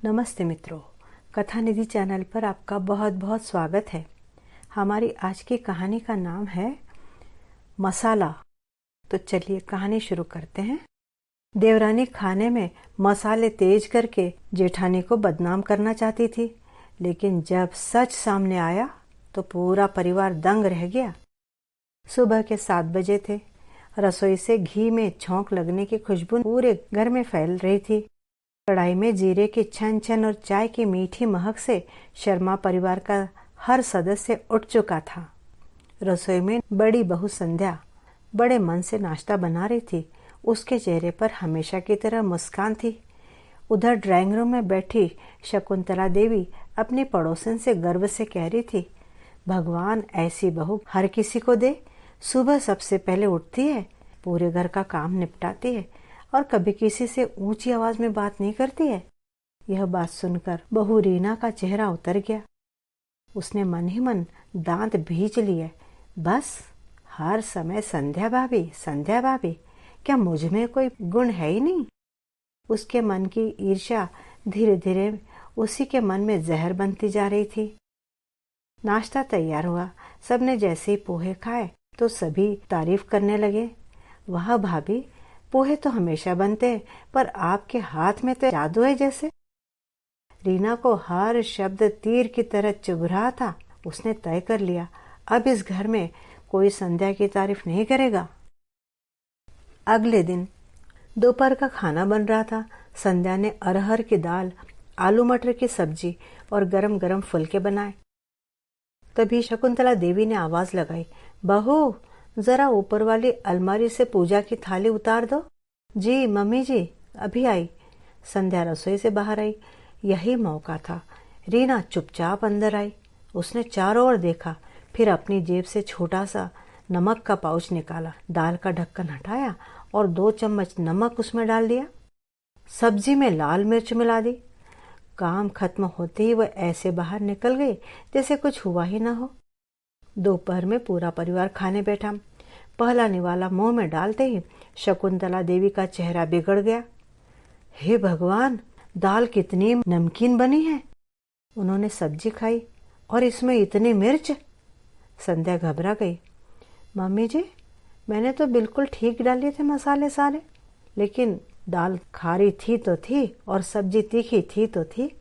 नमस्ते मित्रों, कथा निधि चैनल पर आपका बहुत बहुत स्वागत है। हमारी आज की कहानी का नाम है मसाला। तो चलिए कहानी शुरू करते हैं। देवरानी खाने में मसाले तेज करके जेठानी को बदनाम करना चाहती थी, लेकिन जब सच सामने आया तो पूरा परिवार दंग रह गया। सुबह के 7 बजे थे। रसोई से घी में छौंक लगने की खुशबू पूरे घर में फैल रही थी। कढ़ाई में जीरे की छन छन और चाय की मीठी महक से शर्मा परिवार का हर सदस्य उठ चुका था। रसोई में बड़ी बहू संध्या बड़े मन से नाश्ता बना रही थी। उसके चेहरे पर हमेशा की तरह मुस्कान थी। उधर ड्राइंग रूम में बैठी शकुंतला देवी अपनी पड़ोसन से गर्व से कह रही थी, भगवान ऐसी बहू हर किसी को दे। सुबह सबसे पहले उठती है, पूरे घर का काम निपटाती है और कभी किसी से ऊंची आवाज में बात नहीं करती है। यह बात सुनकर बहू रीना का चेहरा उतर गया। उसने मन ही मन दांत भींच लिए। बस हर समय संध्या भाभी, क्या मुझ में कोई गुण है ही नहीं? उसके मन की ईर्ष्या धीरे धीरे उसी के मन में जहर बनती जा रही थी। नाश्ता तैयार हुआ। सबने जैसे ही पोहे खाए तो सभी तारीफ करने लगे। वाह भाभी, पोहे तो हमेशा बनते हैं, पर आपके हाथ में तो जादू है जैसे। रीना को हर शब्द तीर की तरह चुभ रहा था। उसने तय कर लिया, अब इस घर में कोई संध्या की तारीफ नहीं करेगा। अगले दिन दोपहर का खाना बन रहा था। संध्या ने अरहर की दाल, आलू मटर की सब्जी और गरम गरम फुलके बनाए। तभी शकुंतला देवी ने आवाज लगाई, बहू जरा ऊपर वाली अलमारी से पूजा की थाली उतार दो। जी मम्मी जी, अभी आई। संध्या रसोई से बाहर आई। यही मौका था। रीना चुपचाप अंदर आई। उसने चारों ओर देखा, फिर अपनी जेब से छोटा सा नमक का पाउच निकाला, दाल का ढक्कन हटाया और 2 चम्मच नमक उसमें डाल दिया। सब्जी में लाल मिर्च मिला दी। काम खत्म होते ही वह ऐसे बाहर निकल गई जैसे कुछ हुआ ही ना हो। दोपहर में पूरा परिवार खाने बैठा। पहला निवाला मुंह में डालते ही शकुंतला देवी का चेहरा बिगड़ गया। हे भगवान, दाल कितनी नमकीन बनी है। उन्होंने सब्जी खाई और इसमें इतनी मिर्च। संध्या घबरा गई। मम्मी जी, मैंने तो बिल्कुल ठीक डाले थे मसाले सारे, लेकिन दाल खारी थी तो थी और सब्जी तीखी थी तो थी।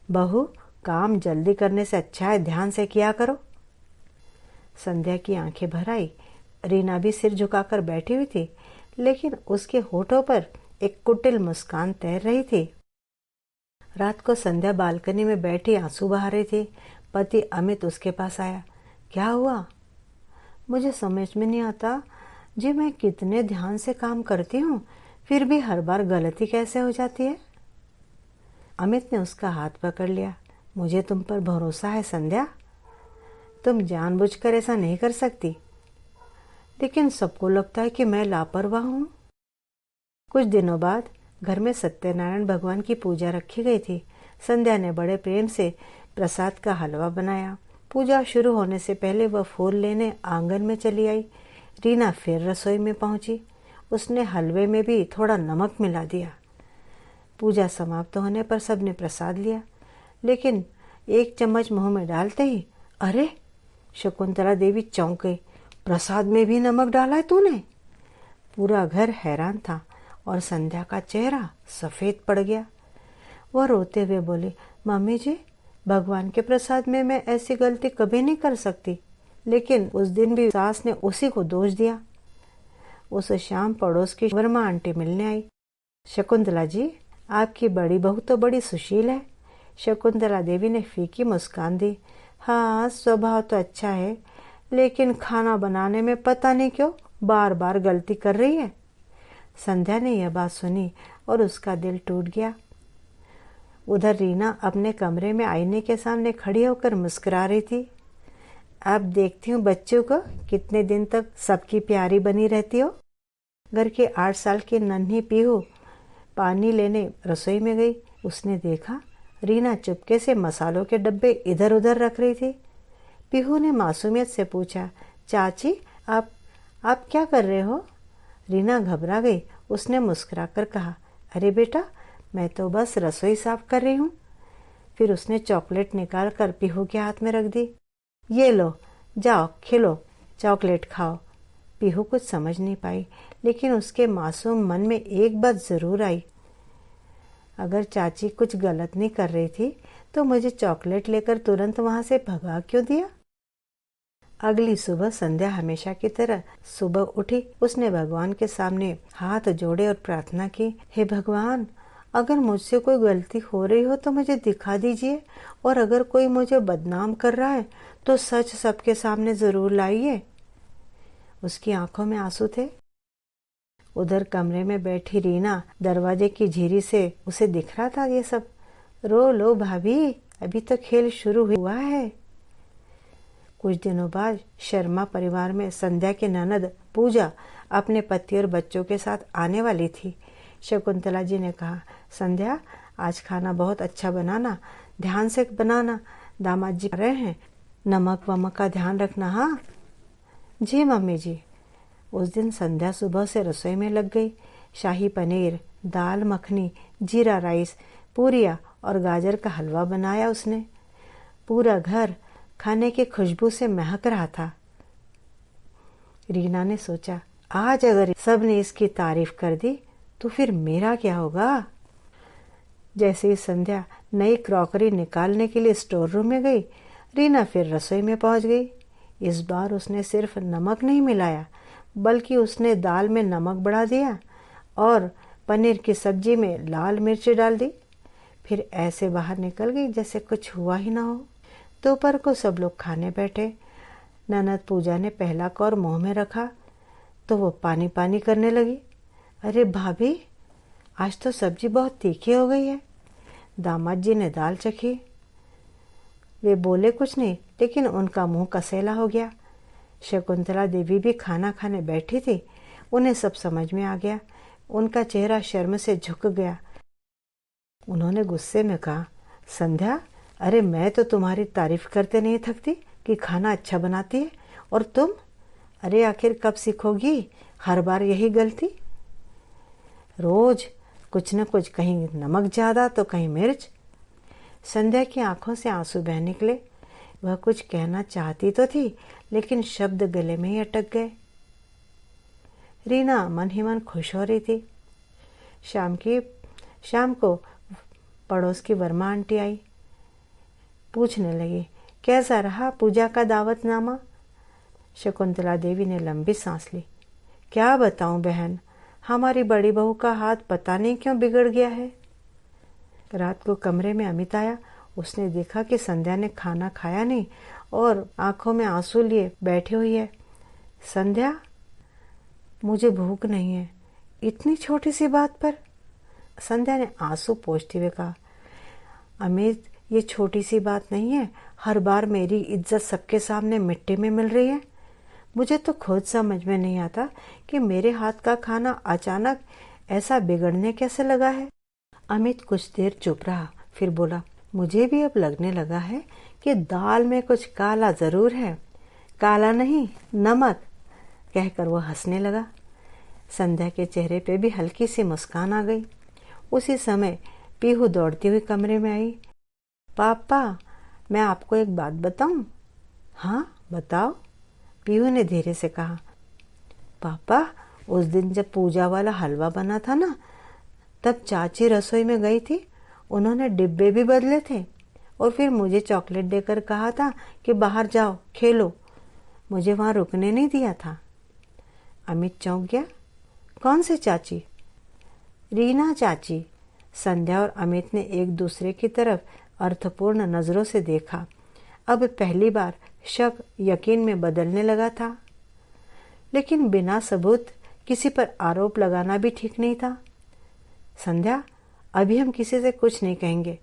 बहू, काम जल्दी करने से अच्छा है ध्यान से किया करो। संध्या की आंखें भर आई। रीना भी सिर झुकाकर बैठी हुई थी, लेकिन उसके होठों पर एक कुटिल मुस्कान तैर रही थी। रात को संध्या बालकनी में बैठी आंसू बहा रही थी। पति अमित उसके पास आया। क्या हुआ? मुझे समझ में नहीं आता जी, मैं कितने ध्यान से काम करती हूँ, फिर भी हर बार गलती कैसे हो जाती है? अमित ने उसका हाथ पकड़ लिया। मुझे तुम पर भरोसा है संध्या, तुम जानबूझकर ऐसा नहीं कर सकती, लेकिन सबको लगता है कि मैं लापरवाह हूँ। कुछ दिनों बाद घर में सत्यनारायण भगवान की पूजा रखी गई थी। संध्या ने बड़े प्रेम से प्रसाद का हलवा बनाया। पूजा शुरू होने से पहले वह फूल लेने आंगन में चली आई। रीना फिर रसोई में पहुंची। उसने हलवे में भी थोड़ा नमक मिला दिया। पूजा समाप्त होने पर सबने प्रसाद लिया, लेकिन 1 चम्मच मुंह में डालते ही अरे, शकुंतला देवी चौंक गई। प्रसाद में भी नमक डाला है तूने? पूरा घर हैरान था और संध्या का चेहरा सफेद पड़ गया। वह रोते हुए बोली, मम्मी जी, भगवान के प्रसाद में मैं ऐसी गलती कभी नहीं कर सकती, लेकिन उस दिन भी सास ने उसी को दोष दिया। उस शाम पड़ोस की वर्मा आंटी मिलने आई। शकुंतला जी, आपकी बड़ी बहू तो बड़ी सुशील है। शकुंतला देवी ने फीकी मुस्कान दी। हाँ, स्वभाव तो अच्छा है, लेकिन खाना बनाने में पता नहीं क्यों बार बार गलती कर रही है। संध्या ने यह बात सुनी और उसका दिल टूट गया। उधर रीना अपने कमरे में आईने के सामने खड़ी होकर मुस्कुरा रही थी। अब देखती हूँ बच्चों को कितने दिन तक सबकी प्यारी बनी रहती हो। घर के 8 साल की नन्ही पीहू पानी लेने रसोई में गई। उसने देखा रीना चुपके से मसालों के डब्बे इधर उधर रख रही थी। पीहू ने मासूमियत से पूछा, चाची आप क्या कर रहे हो? रीना घबरा गई। उसने मुस्कुराकर कहा, अरे बेटा, मैं तो बस रसोई साफ कर रही हूँ। फिर उसने चॉकलेट निकाल कर पीहू के हाथ में रख दी। ये लो, जाओ खिलो, चॉकलेट खाओ। पीहू कुछ समझ नहीं पाई, लेकिन उसके मासूम मन में एक बात जरूर आई, अगर चाची कुछ गलत नहीं कर रही थी तो मुझे चॉकलेट लेकर तुरंत वहां से भगा क्यों दिया। अगली सुबह संध्या हमेशा की तरह सुबह उठी। उसने भगवान के सामने हाथ जोड़े और प्रार्थना की, हे भगवान, अगर मुझसे कोई गलती हो रही हो तो मुझे दिखा दीजिए, और अगर कोई मुझे बदनाम कर रहा है तो सच सबके सामने जरूर लाइए। उसकी आंखों में आंसू थे। उधर कमरे में बैठी रीना दरवाजे की झिरी से उसे दिख रहा था ये सब। रो लो भाभी, अभी तो खेल शुरू हुआ है। कुछ दिनों बाद शर्मा परिवार में संध्या की ननद पूजा अपने पति और बच्चों के साथ आने वाली थी। शकुंतला जी ने कहा, संध्या, आज खाना बहुत अच्छा बनाना, ध्यान से बनाना, दामाद जी आ रहे हैं, नमक वमक का ध्यान रखना। हाँ जी मम्मी जी। उस दिन संध्या सुबह से रसोई में लग गई। शाही पनीर, दाल मखनी, जीरा राइस, पूरियाँ और गाजर का हलवा बनाया उसने। पूरा घर खाने की खुशबू से महक रहा था। रीना ने सोचा, आज अगर सबने इसकी तारीफ कर दी तो फिर मेरा क्या होगा। जैसे ही संध्या नई क्रॉकरी निकालने के लिए स्टोर रूम में गई, रीना फिर रसोई में पहुंच गई। इस बार उसने सिर्फ नमक नहीं मिलाया, बल्कि उसने दाल में नमक बढ़ा दिया और पनीर की सब्जी में लाल मिर्च डाल दी। फिर ऐसे बाहर निकल गई जैसे कुछ हुआ ही ना हो। दोपहर को सब लोग खाने बैठे। ननद पूजा ने पहला कौर मुंह में रखा तो वो पानी पानी करने लगी। अरे भाभी, आज तो सब्जी बहुत तीखी हो गई है। दामाद जी ने दाल चखी। वे बोले कुछ नहीं, लेकिन उनका मुंह कसेला हो गया। शकुंतला देवी भी खाना खाने बैठी थी। उन्हें सब समझ में आ गया। उनका चेहरा शर्म से झुक गया। उन्होंने गुस्से में कहा, संध्या, अरे मैं तो तुम्हारी तारीफ करते नहीं थकती कि खाना अच्छा बनाती है, और तुम, अरे आखिर कब सीखोगी, हर बार यही गलती। रोज कुछ न कुछ, कहीं नमक ज्यादा तो कहीं मिर्च। संध्या की आंखों से आंसू बह निकले। वह कुछ कहना चाहती तो थी, लेकिन शब्द गले में ही अटक गए। रीना मन ही मन खुश हो रही थी। शाम को पड़ोस की वर्मा आंटी आई। पूछने लगी, कैसा रहा पूजा का दावतनामा। शकुंतला देवी ने लंबी सांस ली। क्या बताऊं बहन, हमारी बड़ी बहू का हाथ पता नहीं क्यों बिगड़ गया है। रात को कमरे में अमित आया। उसने देखा कि संध्या ने खाना खाया नहीं और आंखों में आंसू लिए बैठी हुई है। संध्या, मुझे भूख नहीं है, इतनी छोटी सी बात पर। संध्या ने आंसू पोंछते हुए कहा, अमित, ये छोटी सी बात नहीं है। हर बार मेरी इज्जत सबके सामने मिट्टी में मिल रही है। मुझे तो खुद समझ में नहीं आता कि मेरे हाथ का खाना अचानक ऐसा बिगड़ने कैसे लगा है। अमित कुछ देर चुप रहा, फिर बोला, मुझे भी अब लगने लगा है कि दाल में कुछ काला जरूर है। काला नहीं, नमक, कहकर वह हंसने लगा। संध्या के चेहरे पे भी हल्की सी मुस्कान आ गई। उसी समय पीहू दौड़ती हुई कमरे में आई। पापा, मैं आपको एक बात बताऊं। हाँ बताओ, पीहू ने धीरे से कहा। पापा, उस दिन जब पूजा वाला हलवा बना था ना, तब चाची रसोई में गई थी। उन्होंने डिब्बे भी बदले थे और फिर मुझे चॉकलेट देकर कहा था कि बाहर जाओ खेलो। मुझे वहां रुकने नहीं दिया था। अमित चौंक गया। कौन से चाची? रीना चाची। संध्या और अमित ने एक दूसरे की तरफ अर्थपूर्ण नजरों से देखा। अब पहली बार शक यकीन में बदलने लगा था, लेकिन बिना सबूत किसी पर आरोप लगाना भी ठीक नहीं था। संध्या, अभी हम किसी से कुछ नहीं कहेंगे,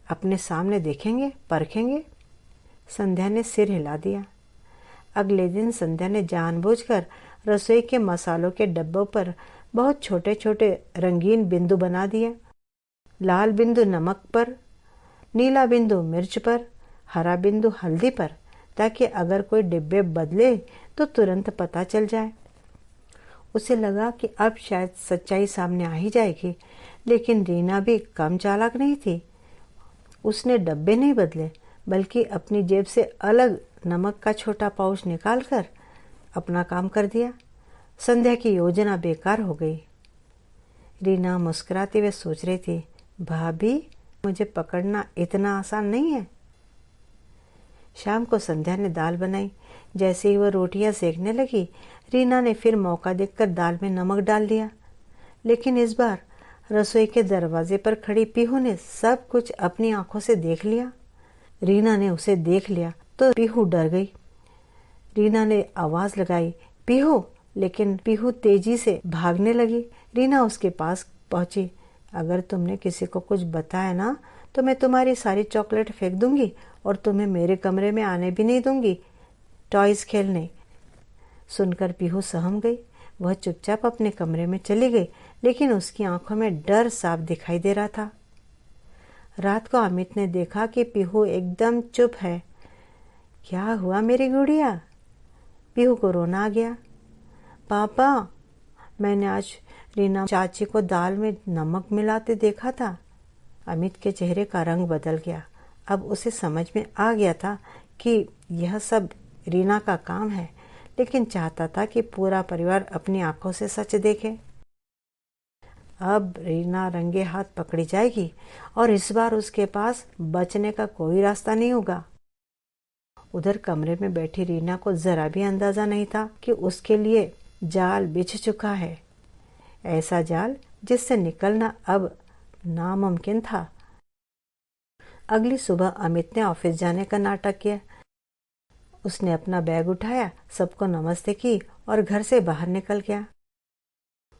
अपने सामने देखेंगे, परखेंगे। संध्या ने सिर हिला दिया। अगले दिन संध्या ने जानबूझकर रसोई के मसालों के डब्बों पर बहुत छोटे छोटे रंगीन बिंदु बना दिए। लाल बिंदु नमक पर, नीला बिंदु मिर्च पर, हरा बिंदु हल्दी पर, ताकि अगर कोई डिब्बे बदले तो तुरंत पता चल जाए। उसे लगा कि अब शायद सच्चाई सामने आ ही जाएगी, लेकिन रीना भी कम चालाक नहीं थी। उसने डब्बे नहीं बदले, बल्कि अपनी जेब से अलग नमक का छोटा पाउच निकालकर अपना काम कर दिया। संध्या की योजना बेकार हो गई। रीना मुस्कुराते हुए सोच रही थी, भाभी, मुझे पकड़ना इतना आसान नहीं है। शाम को संध्या ने दाल बनाई। जैसे ही वह रोटियां सेकने लगी, रीना ने फिर मौका देखकर दाल में नमक डाल दिया। लेकिन इस बार रसोई के दरवाजे पर खड़ी पीहू ने सब कुछ अपनी आंखों से देख लिया। रीना ने उसे देख लिया तो पीहू डर गई। रीना ने आवाज लगाई, पीहू, लेकिन पीहू तेजी से भागने लगी। रीना उसके पास पहुंची। अगर तुमने किसी को कुछ बताया ना तो मैं तुम्हारी सारी चॉकलेट फेंक दूंगी और तुम्हें मेरे कमरे में आने भी नहीं दूंगी टॉयज खेलने। सुनकर पीहू सहम गई। वह चुपचाप अपने कमरे में चली गई, लेकिन उसकी आंखों में डर साफ दिखाई दे रहा था। रात को अमित ने देखा कि पीहू एकदम चुप है। क्या हुआ मेरी गुड़िया? पीहू को रोना आ गया। पापा, मैंने आज रीना चाची को दाल में नमक मिलाते देखा था। अमित के चेहरे का रंग बदल गया। अब उसे समझ में आ गया था कि यह सब रीना का काम है, लेकिन चाहता था कि पूरा परिवार अपनी आंखों से सच देखे। अब रीना रंगे हाथ पकड़ी जाएगी और इस बार उसके पास बचने का कोई रास्ता नहीं होगा। उधर कमरे में बैठी रीना को जरा भी अंदाजा नहीं था कि उसके लिए जाल बिछ चुका है। ऐसा जाल जिससे निकलना अब नामुमकिन था। अगली सुबह अमित ने ऑफिस जाने का नाटक किया। उसने अपना बैग उठाया, सबको नमस्ते की और घर से बाहर निकल गया।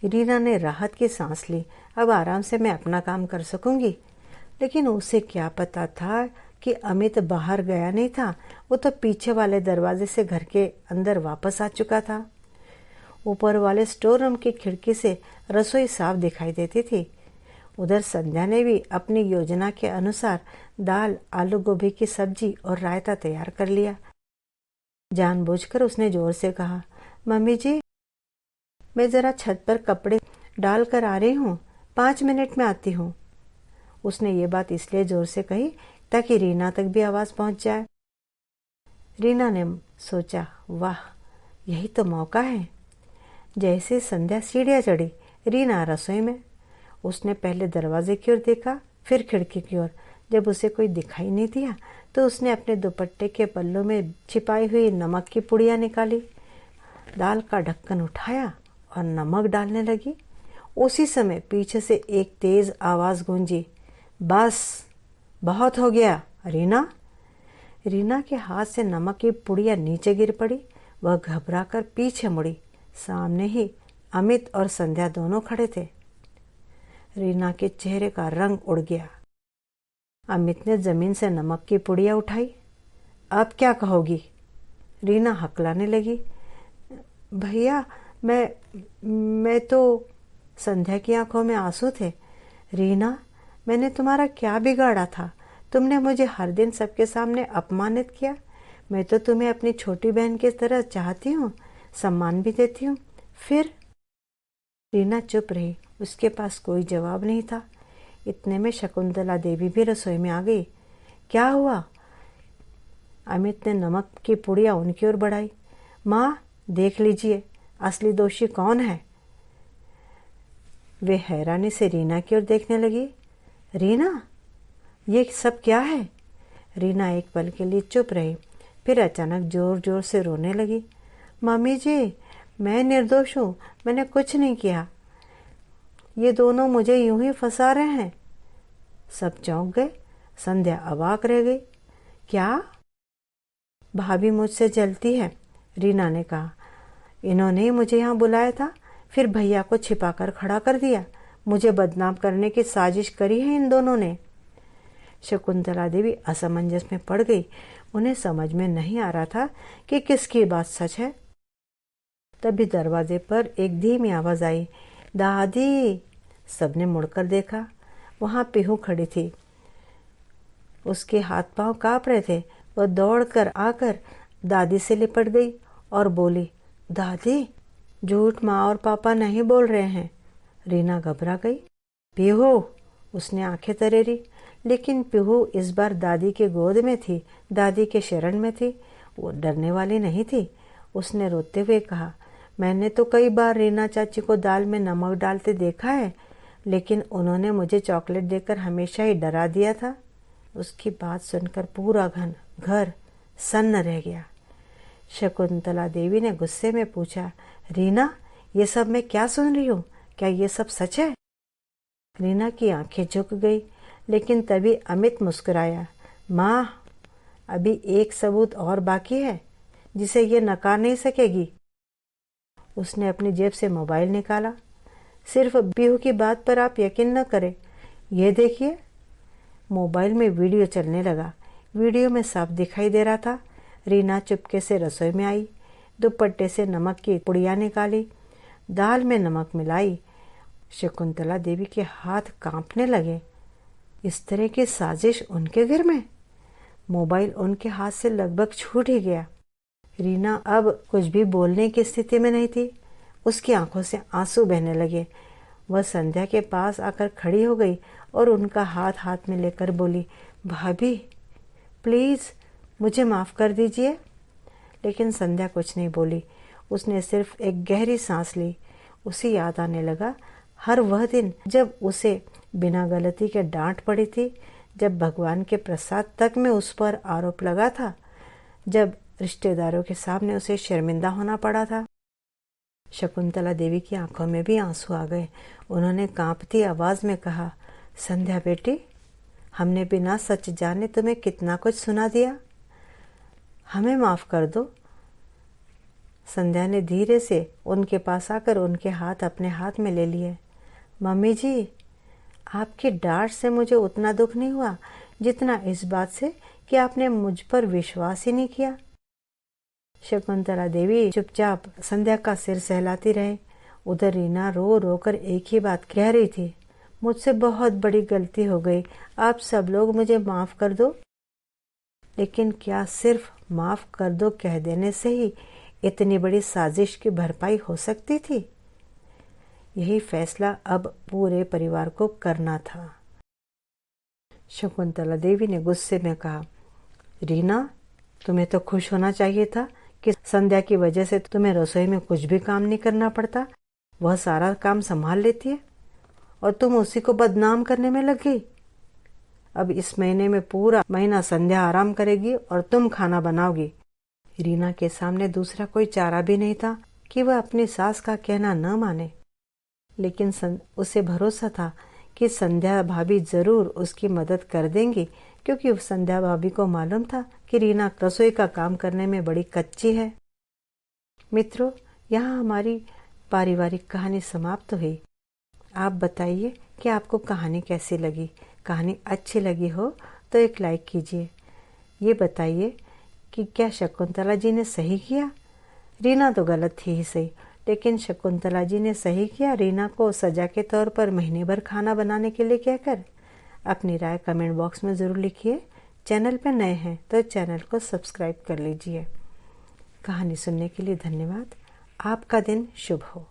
रीना ने राहत की सांस ली। अब आराम से मैं अपना काम कर सकूंगी। लेकिन उसे क्या पता था कि अमित बाहर गया नहीं था। वो तो पीछे वाले दरवाजे से घर के अंदर वापस आ चुका था। ऊपर वाले स्टोर रूम की खिड़की से रसोई साफ दिखाई देती थी। उधर संध्या ने भी अपनी योजना के अनुसार दाल, आलू गोभी की सब्जी और रायता तैयार कर लिया। जानबूझकर उसने जोर से कहा, मम्मी जी, मैं जरा छत पर कपड़े डाल कर आ रही हूँ, 5 मिनट में आती हूँ। उसने ये बात इसलिए जोर से कही ताकि रीना तक भी आवाज पहुंच जाए। रीना ने सोचा, वाह, यही तो मौका है। जैसे संध्या सीढ़ियां चढ़ी, रीना रसोई में। उसने पहले दरवाजे की ओर देखा, फिर खिड़की की ओर। जब उसे कोई दिखाई नहीं दिया तो उसने अपने दुपट्टे के पल्लों में छिपाई हुई नमक की पुड़िया निकाली, दाल का ढक्कन उठाया और नमक डालने लगी। उसी समय पीछे से एक तेज आवाज गूंजी, बस, बहुत हो गया रीना। रीना के हाथ से नमक की पुड़िया नीचे गिर पड़ी। वह घबराकर पीछे मुड़ी। सामने ही अमित और संध्या दोनों खड़े थे। रीना के चेहरे का रंग उड़ गया। अमित ने जमीन से नमक की पुड़िया उठाई। अब क्या कहोगी? रीना हकलाने लगी। भैया, मैं तो। संध्या की आंखों में आंसू थे। रीना, मैंने तुम्हारा क्या बिगाड़ा था? तुमने मुझे हर दिन सबके सामने अपमानित किया। मैं तो तुम्हें अपनी छोटी बहन की तरह चाहती हूँ, सम्मान भी देती हूँ। फिर? रीना चुप रही। उसके पास कोई जवाब नहीं था। इतने में शकुंतला देवी भी रसोई में आ गई। क्या हुआ? अमित ने नमक की पुड़िया उनकी ओर बढ़ाई। माँ, देख लीजिए, असली दोषी कौन है? वे हैरानी से रीना की ओर देखने लगी। रीना, ये सब क्या है? रीना एक पल के लिए चुप रही, फिर अचानक जोर जोर से रोने लगी। मम्मी जी, मैं निर्दोष हूँ, मैंने कुछ नहीं किया। ये दोनों मुझे यूं ही फंसा रहे हैं। सब चौंक गए। संध्या अवाक रह गई। क्या? भाभी मुझसे जलती है, रीना ने कहा। इन्होंने ही मुझे यहाँ बुलाया था, फिर भैया को छिपाकर खड़ा कर दिया। मुझे बदनाम करने की साजिश करी है इन दोनों ने। शकुंतला देवी असमंजस में पड़ गई। उन्हें समझ में नहीं आ रहा था कि किसकी बात सच है। तभी दरवाजे पर एक धीमी आवाज आई, दादी। सबने मुड़कर देखा। वहां पीहू खड़ी थी। उसके हाथ पांव कांप रहे थे। वह दौड़कर आकर दादी से लिपट गई और बोली, दादी, झूठ माँ और पापा नहीं बोल रहे हैं। रीना घबरा गई। पीहू, उसने आंखें तरेरी, लेकिन पीहू इस बार दादी के गोद में थी, दादी के शरण में थी। वो डरने वाली नहीं थी। उसने रोते हुए कहा, मैंने तो कई बार रीना चाची को दाल में नमक डालते देखा है, लेकिन उन्होंने मुझे चॉकलेट देकर हमेशा ही डरा दिया था। उसकी बात सुनकर पूरा घर सन्न रह गया। शकुंतला देवी ने गुस्से में पूछा, रीना, ये सब मैं क्या सुन रही हूँ? क्या ये सब सच है? रीना की आंखें झुक गई, लेकिन तभी अमित मुस्कुराया। माँ, अभी एक सबूत और बाकी है जिसे ये नकार नहीं सकेगी। उसने अपनी जेब से मोबाइल निकाला। सिर्फ पीहू की बात पर आप यकीन न करें, ये देखिए। मोबाइल में वीडियो चलने लगा। वीडियो में साफ दिखाई दे रहा था, रीना चुपके से रसोई में आई, दुपट्टे से नमक की पुड़िया निकाली, दाल में नमक मिलाई। शकुंतला देवी के हाथ कांपने लगे। इस तरह की साजिश उनके घर में? मोबाइल उनके हाथ से लगभग छूट ही गया। रीना अब कुछ भी बोलने की स्थिति में नहीं थी। उसकी आंखों से आंसू बहने लगे। वह संध्या के पास आकर खड़ी हो गई और उनका हाथ हाथ में लेकर बोली, भाभी प्लीज़ मुझे माफ़ कर दीजिए। लेकिन संध्या कुछ नहीं बोली। उसने सिर्फ एक गहरी सांस ली। उसे याद आने लगा हर वह दिन जब उसे बिना गलती के डांट पड़ी थी, जब भगवान के प्रसाद तक में उस पर आरोप लगा था, जब रिश्तेदारों के सामने उसे शर्मिंदा होना पड़ा था। शकुंतला देवी की आंखों में भी आंसू आ गए। उन्होंने कांपती आवाज में कहा, संध्या बेटी, हमने बिना सच जाने तुम्हें कितना कुछ सुना दिया, हमें माफ कर दो। संध्या ने धीरे से उनके पास आकर उनके हाथ अपने हाथ में ले लिए। मम्मी जी, आपकी डांट से मुझे उतना दुख नहीं हुआ जितना इस बात से कि आपने मुझ पर विश्वास ही नहीं किया। शकुंतला देवी चुपचाप संध्या का सिर सहलाती रहे। उधर रीना रो रो कर एक ही बात कह रही थी, मुझसे बहुत बड़ी गलती हो गई, आप सब लोग मुझे माफ कर दो। लेकिन क्या सिर्फ माफ कर दो कह देने से ही इतनी बड़ी साजिश की भरपाई हो सकती थी? यही फैसला अब पूरे परिवार को करना था। शकुंतला देवी ने गुस्से में कहा, रीना, तुम्हें तो खुश होना चाहिए था कि संध्या की वजह से तुम्हें रसोई में कुछ भी काम नहीं करना पड़ता। वह सारा काम संभाल लेती है और तुम उसी को बदनाम करने में लग गई। अब इस महीने में पूरा महीना संध्या आराम करेगी और तुम खाना बनाओगी। रीना के सामने दूसरा कोई चारा भी नहीं था कि वह अपनी सास का कहना न माने, लेकिन उसे भरोसा था कि संध्या भाभी जरूर उसकी मदद कर देंगी, क्योंकि संध्या भाभी को मालूम था कि रीना रसोई का काम करने में बड़ी कच्ची है। मित्रों, यहाँ हमारी पारिवारिक कहानी समाप्त हुई। आप बताइए कि आपको कहानी कैसी लगी। कहानी अच्छी लगी हो तो एक लाइक कीजिए। ये बताइए कि क्या शकुंतला जी ने सही किया? रीना तो गलत थी ही सही, लेकिन शकुंतला जी ने सही किया रीना को सजा के तौर पर महीने भर खाना बनाने के लिए कहकर? अपनी राय कमेंट बॉक्स में ज़रूर लिखिए। चैनल पर नए हैं तो चैनल को सब्सक्राइब कर लीजिए। कहानी सुनने के लिए धन्यवाद। आपका दिन शुभ हो।